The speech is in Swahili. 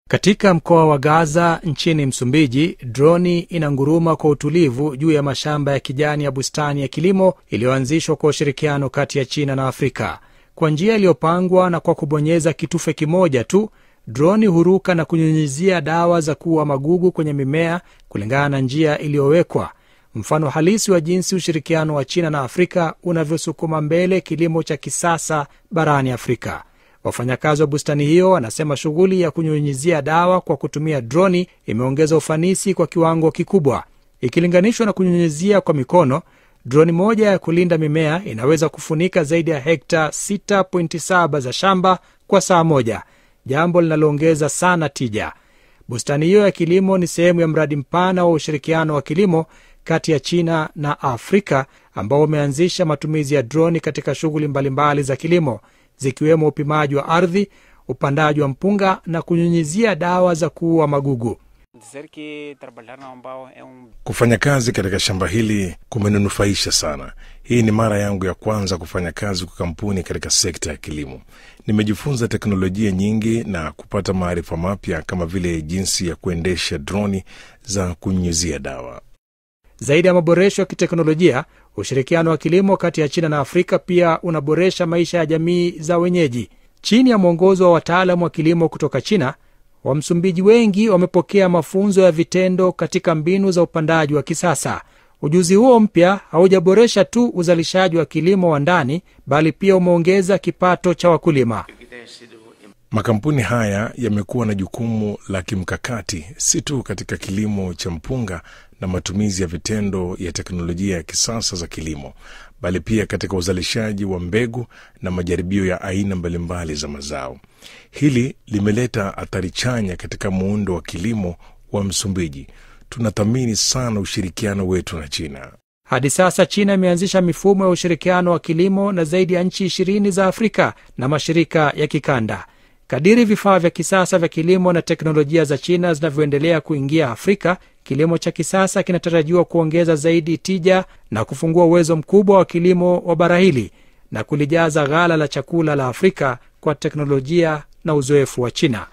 Katika mkoa wa Gaza nchini Msumbiji, droni inanguruma kwa utulivu juu ya mashamba ya kijani ya bustani ya kilimo iliyoanzishwa kwa ushirikiano kati ya China na Afrika. Kwa njia iliyopangwa na kwa kubonyeza kitufe kimoja tu, droni huruka na kunyunyizia dawa za kuua magugu kwenye mimea kulingana na njia iliyowekwa. Mfano halisi wa jinsi ushirikiano wa China na Afrika unavyosukuma mbele kilimo cha kisasa barani Afrika. Wafanyakazi wa bustani hiyo wanasema shughuli ya kunyunyizia dawa kwa kutumia droni imeongeza ufanisi kwa kiwango kikubwa. Ikilinganishwa na kunyunyizia kwa mikono, droni moja ya kulinda mimea inaweza kufunika zaidi ya hekta 6.7 za shamba kwa saa moja, jambo linaloongeza sana tija. Bustani hiyo ya kilimo ni sehemu ya mradi mpana wa ushirikiano wa kilimo kati ya China na Afrika ambao umeanzisha matumizi ya droni katika shughuli mbalimbali za kilimo, zikiwemo upimaji wa ardhi, upandaji wa mpunga na kunyunyizia dawa za kuua magugu. Kufanya kazi katika shamba hili kumenufaisha sana. Hii ni mara yangu ya kwanza kufanya kazi kwa kampuni katika sekta ya kilimo. Nimejifunza teknolojia nyingi na kupata maarifa mapya kama vile jinsi ya kuendesha droni za kunyunyizia dawa. Zaidi ya maboresho ya kiteknolojia, ushirikiano wa kilimo kati ya China na Afrika pia unaboresha maisha ya jamii za wenyeji. Chini ya mwongozo wa wataalamu wa kilimo kutoka China, Wamsumbiji wengi wamepokea mafunzo ya vitendo katika mbinu za upandaji wa kisasa. Ujuzi huo mpya haujaboresha tu uzalishaji wa kilimo wa ndani, bali pia umeongeza kipato cha wakulima. Makampuni haya yamekuwa na jukumu la kimkakati si tu katika kilimo cha mpunga na matumizi ya vitendo ya teknolojia ya kisasa za kilimo, bali pia katika uzalishaji wa mbegu na majaribio ya aina mbalimbali za mazao. Hili limeleta athari chanya katika muundo wa kilimo wa Msumbiji. Tunathamini sana ushirikiano wetu na China. Hadi sasa China imeanzisha mifumo ya ushirikiano wa kilimo na zaidi ya nchi 20 za Afrika na mashirika ya kikanda. Kadiri vifaa vya kisasa vya kilimo na teknolojia za China zinavyoendelea kuingia Afrika, kilimo cha kisasa kinatarajiwa kuongeza zaidi tija na kufungua uwezo mkubwa wa kilimo wa bara hili na kulijaza ghala la chakula la Afrika kwa teknolojia na uzoefu wa China.